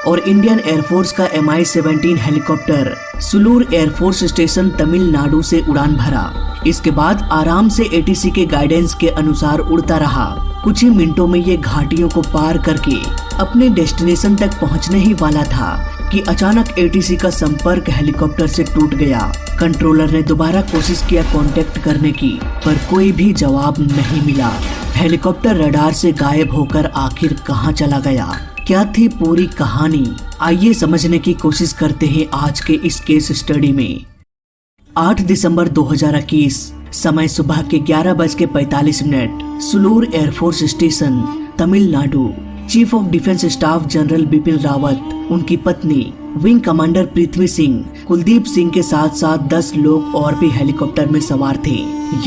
और Indian air force का MI-17 helicopter Sulur air force station Tamil Nadu से उड़ान भरा। इसके बाद आराम से ATC के गाइडेंस के अनुसार उड़ता रहा। कुछ ही मिनटों में ये घाटियों को पार करके अपने डेस्टिनेशन तक पहुंचने ही वाला था कि अचानक ATC का संपर्क हेलीकॉप्टर से टूट गया। कंट्रोलर ने दोबारा कोशिश किया कांटेक्ट करने की, पर कोई भी जवाब नहीं मिला। हेलीकॉप्टर रडार से गायब होकर आखिर कहां चला गया? क्या थी पूरी कहानी? आइए समझने की कोशिश करते हैं आज के इस केस स्टडी में। 8 दिसंबर 2021 समय सुबह के 11:45 Sulur air force station Tamil Nadu. Chief of defence staff general Bipin Rawat, उनकी पत्नी विंग कमांडर पृथ्वी सिंह, कुलदीप सिंह के साथ साथ 10 लोग और भी हेलीकॉप्टर में सवार थे।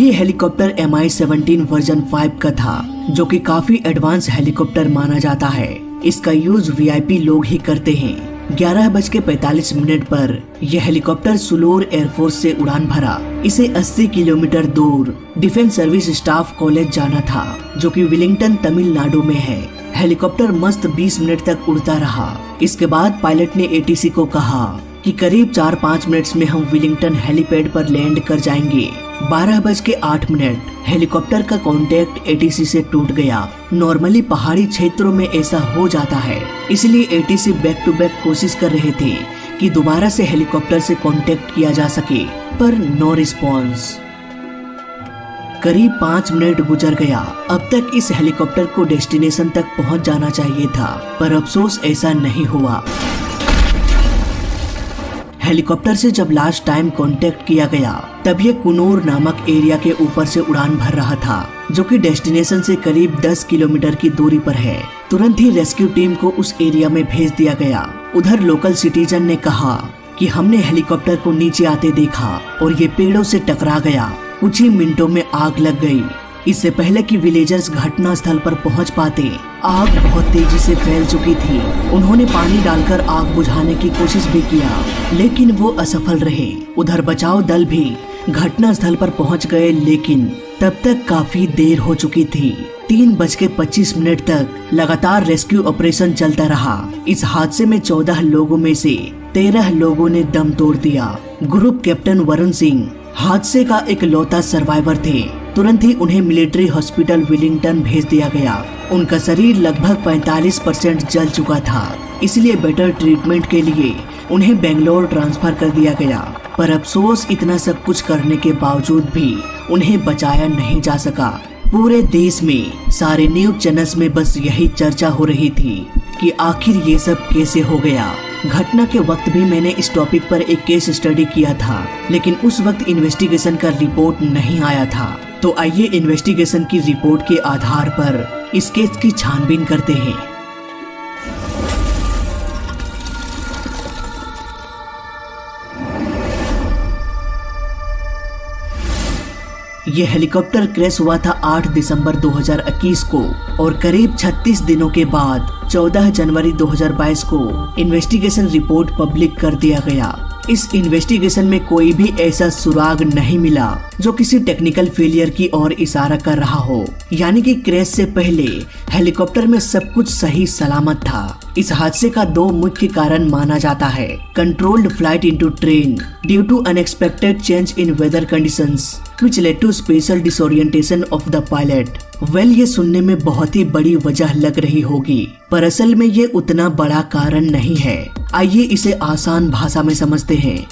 ये हेलीकॉप्टर MI-17 वर्जन 5 का था, जो कि काफी एडवांस हेलीकॉप्टर माना जाता है। इसका यूज VIP लोग ही करते हैं। 11:45 पर यह हेलीकॉप्टर सुलूर एयरफोर्स से उड़ान भरा। इसे 80 किलोमीटर दूर डिफेंस सर्विस स्टाफ कॉलेज जाना था, जो कि विलिंगटन तमिलनाडु में है। हेलीकॉप्टर मस्त 20 मिनट तक उड़ता रहा। इसके बाद पायलट ने ATC को कहा कि करीब 4-5 मिनट्स में हम विलिंगटन हेलीपैड पर लैंड कर जाएंगे। 12:08 हेलीकॉप्टर का कांटेक्ट ATC से टूट गया। नॉर्मली पहाड़ी क्षेत्रों में ऐसा हो जाता है, इसलिए ATC बैक टू बैक कोशिश कर रहे थे कि दोबारा से हेलीकॉप्टर से कांटेक्ट किया जा सके, पर नो रिस्पॉन्स। करीब 5 मिनट गुजर गया। अब तक इस हेलीकॉप्टर को डेस्टिनेशन तक पहुंच जाना चाहिए था, पर अफसोस ऐसा नहीं हुआ। हेलीकॉप्टर से जब लास्ट टाइम कांटेक्ट किया गया, तब ये कुनूर नामक एरिया के ऊपर से उड़ान भर रहा था, जो कि डेस्टिनेशन से करीब 10 किलोमीटर की दूरी पर है। तुरंत ही रेस्क्यू टीम को उस एरिया में भेज दिया गया। उधर लोकल सिटीजन ने कहा कि हमने हेलीकॉप्टर को नीचे आते देखा और ये पेड़ों से टकरा गया। कुछ ही मिनटों में आग लग गई। इससे पहले कि विलेजर्स घटना स्थल पर पहुंच पाते, आग बहुत तेजी से फैल चुकी थी। उन्होंने पानी डालकर आग बुझाने की कोशिश भी किया, लेकिन वो असफल रहे। उधर बचाव दल भी घटना स्थल पर पहुंच गए, लेकिन तब तक काफी देर हो चुकी थी। 3:25 तक लगातार रेस्क्यू ऑपरेशन चलता रहा। इस हादसे में 14 लोगों में से 13 लोगों ने दम तोड़ दिया। ग्रुप कैप्टन वरुण सिंह हादसे का इकलौता सर्वाइवर थे। तुरंत ही उन्हें मिलिट्री हॉस्पिटल विलिंगटन भेज दिया गया। उनका शरीर लगभग 45% जल चुका था, इसलिए बेटर ट्रीटमेंट के लिए उन्हें बेंगलोर ट्रांसफर कर दिया गया। पर अफसोस, इतना सब कुछ करने के बावजूद भी उन्हें बचाया नहीं जा सका। पूरे देश में सारे न्यूज चैनल्स में बस यही चर्चा हो रही थी कि आखिर ये सब कैसे हो गया। घटना के वक्त भी मैंने इस टॉपिक पर एक केस स्टडी किया था, लेकिन उस वक्त इन्वेस्टिगेशन का रिपोर्ट नहीं आया था। तो आइए इन्वेस्टिगेशन की रिपोर्ट के आधार पर इस केस की छानबीन करते हैं। यह हेलीकॉप्टर क्रैश हुआ था 8 दिसंबर 2021 को और करीब 36 दिनों के बाद 14 जनवरी 2022 को इन्वेस्टिगेशन रिपोर्ट पब्लिक कर दिया गया। इस इन्वेस्टिगेशन में कोई भी ऐसा सुराग नहीं मिला जो किसी टेक्निकल फेलियर की ओर इशारा कर रहा हो, यानी कि क्रैश से पहले हेलीकॉप्टर में सब कुछ सही सलामत था। इस हादसे का 2 मुख्य कारण माना जाता है: controlled flight into terrain due to unexpected change in weather conditions which led to special disorientation of the pilot। ये सुनने में बहुत ही बड़ी वजह लग रही होगी, पर असल में ये उतना बड़ा कारण नहीं है। आइए इसे आसान भाषा में समझते हैं।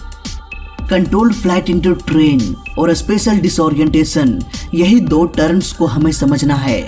कंट्रोल्ड फ्लाइट इनटू ट्रेन और स्पेशल डिसोरिएंटेशन, यही 2 टर्म्स को हमें समझना है।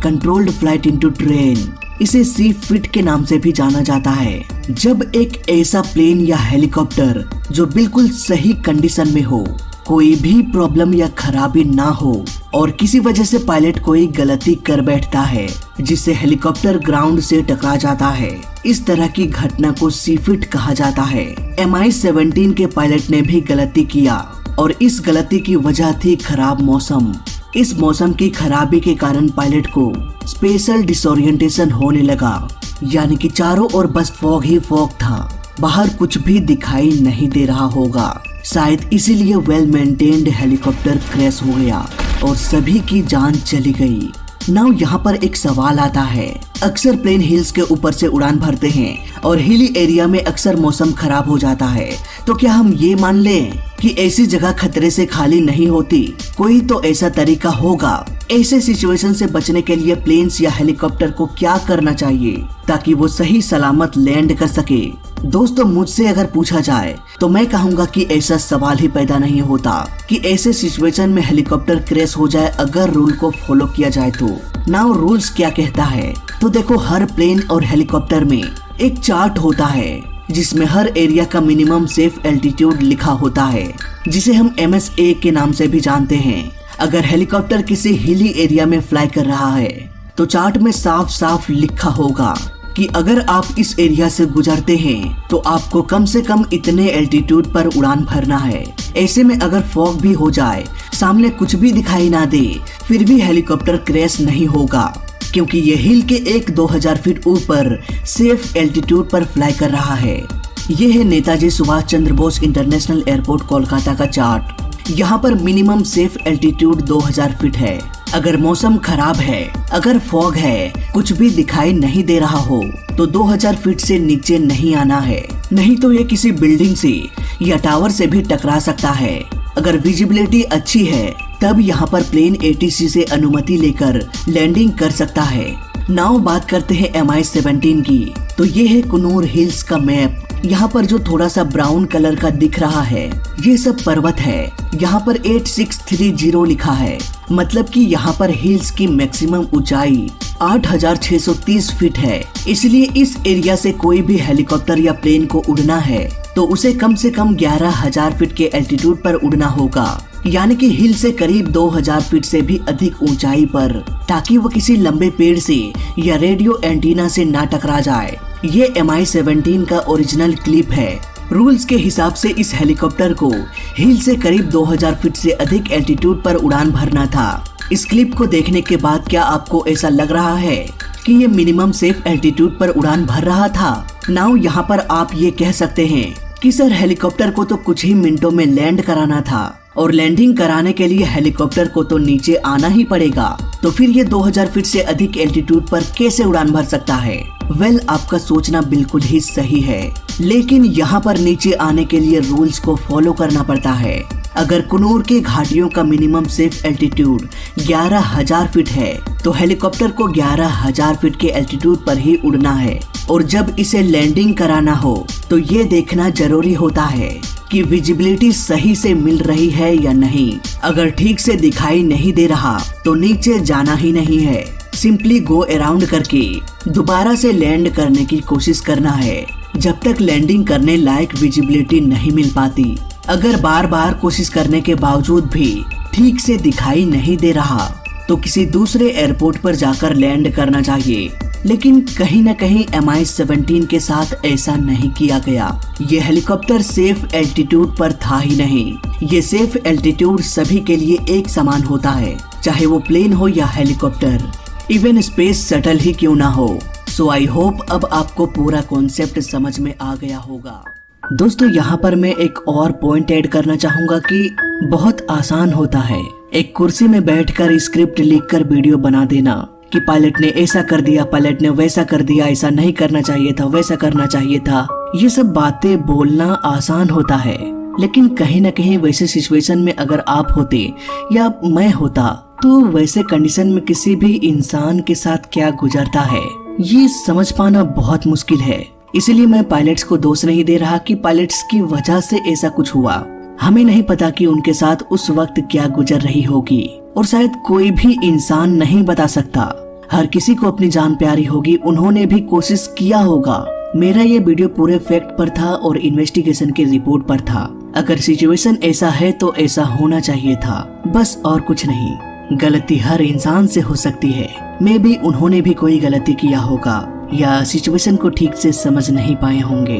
कंट्रोल्ड फ्लाइट इनटू ट्रेन, इसे सी फिट के नाम से भी जाना जाता है। जब एक ऐसा प्लेन या हेलीकॉप्टर जो बिल्कुल सही कंडीशन में हो, कोई भी प्रॉब्लम या खराबी ना हो और किसी वजह से पायलट कोई गलती कर बैठता है, जिससे हेलीकॉप्टर ग्राउंड से टकरा जाता है, इस तरह की घटना को सीफिट कहा जाता है। MI-17 के पायलट ने भी गलती किया और इस गलती की वजह थी खराब मौसम। इस मौसम की खराबी के कारण पायलट को स्पेशल डिसोरिएंटेशन होने लगा, यानी कि चारों ओर बस फॉग ही फॉग था, बाहर कुछ भी दिखाई नहीं दे रहा होगा। शायद इसीलिए वेल मेंटेन्ड हेलीकॉप्टर क्रैश हो गया और सभी की जान चली गई। नाउ यहाँ पर एक सवाल आता है, अक्सर प्लेन हिल्स के ऊपर से उड़ान भरते हैं और हिली एरिया में अक्सर मौसम खराब हो जाता है, तो क्या हम ये मान लें कि ऐसी जगह खतरे से खाली नहीं होती? कोई तो ऐसा तरीका होगा। ऐसे सिचुएशन से बचने के लिए प्लेन्स या हेलीकॉप्टर को क्या करना चाहिए ताकि वो सही सलामत लैंड कर सके? दोस्तों, मुझसे अगर पूछा जाए तो मैं कहूँगा कि ऐसा सवाल ही पैदा नहीं होता कि ऐसे सिचुएशन में हेलीकॉप्टर क्रैश हो जाए अगर रूल को फॉलो किया जाए तो। नाउ रूल्स क्या कहता है? तो देखो, हर प्लेन और हेलीकॉप्टर में एक चार्ट होता है जिसमें हर एरिया का मिनिमम सेफ एल्टीट्यूड लिखा होता है, जिसे हम MSA के नाम से भी जानते हैं। अगर हेलीकॉप्टर किसी हिली एरिया में फ्लाई कर रहा है तो चार्ट में साफ साफ लिखा होगा कि अगर आप इस एरिया से गुजरते हैं तो आपको कम से कम इतने एल्टीट्यूड पर उड़ान भरना है। ऐसे में अगर फॉग भी हो जाए, सामने कुछ भी दिखाई ना दे, फिर भी हेलीकॉप्टर क्रैश नहीं होगा, क्योंकि ये हिल के 1-2 फीट ऊपर सेफ एल्टीट्यूड पर फ्लाई कर रहा है। ये है नेताजी सुभाष चंद्र बोस इंटरनेशनल एयरपोर्ट कोलकाता का चार्ट। यहाँ पर मिनिमम सेफ एल्टीट्यूड 2000 फीट है। अगर मौसम खराब है, अगर फॉग है, कुछ भी दिखाई नहीं दे रहा हो, तो 2000 फीट से नीचे नहीं आना है, नहीं तो ये किसी बिल्डिंग से या टावर से भी टकरा सकता है। अगर विजिबिलिटी अच्छी है तब यहाँ पर प्लेन ATC से अनुमति लेकर लैंडिंग कर सकता है। नाउ बात करते हैं MI-17 की। तो ये है कुनूर हिल्स का मैप। यहाँ पर जो थोड़ा सा ब्राउन कलर का दिख रहा है, ये सब पर्वत है। यहाँ पर 8630 लिखा है, मतलब कि यहाँ पर हिल्स की मैक्सिमम ऊंचाई 8630 फीट है। इसलिए इस एरिया से कोई भी हेलीकॉप्टर या प्लेन को उड़ना है तो उसे कम से कम 11000 फीट के एल्टीट्यूड पर उड़ना होगा, यानी कि हिल से करीब 2000 फीट से भी अधिक ऊंचाई पर, ताकि वो किसी लंबे पेड़ से या रेडियो एंटीना से ना टकरा जाए। ये MI-17 का ओरिजिनल क्लिप है। रूल्स के हिसाब से इस हेलीकॉप्टर को हिल से करीब 2000 फीट से अधिक एल्टीट्यूड पर उड़ान भरना था। इस क्लिप को देखने के बाद क्या आपको ऐसा लग रहा है कि ये मिनिमम सेफ एल्टीट्यूड पर उड़ान भर रहा था? नाउ यहाँ पर आप ये कह सकते हैं कि सर, हेलीकॉप्टर को तो कुछ ही मिनटों में लैंड कराना था और लैंडिंग कराने के लिए हेलीकॉप्टर को तो नीचे आना ही पड़ेगा, तो फिर ये 2000 फीट से अधिक एल्टीट्यूड पर कैसे उड़ान भर सकता है? वेल, आपका सोचना बिल्कुल ही सही है, लेकिन यहाँ पर नीचे आने के लिए रूल्स को फॉलो करना पड़ता है। अगर कुनूर के घाटियों का मिनिमम सेफ एल्टीट्यूड 11000 फीट है तो हेलीकॉप्टर को 11000 फीट के एल्टीट्यूड पर ही उड़ना है, और जब इसे लैंडिंग कराना हो तो ये देखना जरूरी होता है कि विजिबिलिटी सही से मिल रही है या नहीं। अगर ठीक से दिखाई नहीं दे रहा तो नीचे जाना ही नहीं है, सिंपली गो अराउंड करके दोबारा से लैंड करने की कोशिश करना है, जब तक लैंडिंग करने लायक विजिबिलिटी नहीं मिल पाती। अगर बार बार कोशिश करने के बावजूद भी ठीक से दिखाई नहीं दे रहा तो किसी दूसरे एयरपोर्ट पर जाकर लैंड करना चाहिए, लेकिन कहीं न कहीं MI-17 के साथ ऐसा नहीं किया गया। ये हेलीकॉप्टर सेफ एल्टीट्यूड पर था ही नहीं। ये सेफ एल्टीट्यूड सभी के लिए एक समान होता है, चाहे वो प्लेन हो या हेलीकॉप्टर, इवन स्पेस शटल ही क्यों ना हो। सो आई होप अब आपको पूरा कॉन्सेप्ट समझ में आ गया होगा। दोस्तों, यहाँ पर मैं एक और पॉइंट ऐड करना चाहूँगा कि बहुत आसान होता है एक कुर्सी में बैठकर स्क्रिप्ट लिखकर वीडियो बना देना कि पायलट ने ऐसा कर दिया, पायलट ने वैसा कर दिया, ऐसा नहीं करना चाहिए था, वैसा करना चाहिए था। ये सब बातें बोलना आसान होता है, लेकिन कहीं न कहीं वैसे सिचुएशन में अगर आप होते या मैं होता तो वैसे कंडीशन में किसी भी इंसान के साथ क्या गुजरता है ये समझ पाना बहुत मुश्किल है। इसलिए मैं पायलट्स को दोष नहीं दे रहा कि पायलट्स की वजह से ऐसा कुछ हुआ। हमें नहीं पता कि उनके साथ उस वक्त क्या गुजर रही होगी, और शायद कोई भी इंसान नहीं बता सकता। हर किसी को अपनी जान प्यारी होगी, उन्होंने भी कोशिश किया होगा। मेरा ये वीडियो पूरे फैक्ट पर था और इन्वेस्टिगेशन की रिपोर्ट पर था। अगर सिचुएशन ऐसा है तो ऐसा होना चाहिए था, बस और कुछ नहीं। गलती हर इंसान से हो सकती है, मे बी उन्होंने भी कोई गलती किया होगा या सिचुएशन को ठीक से समझ नहीं पाए होंगे।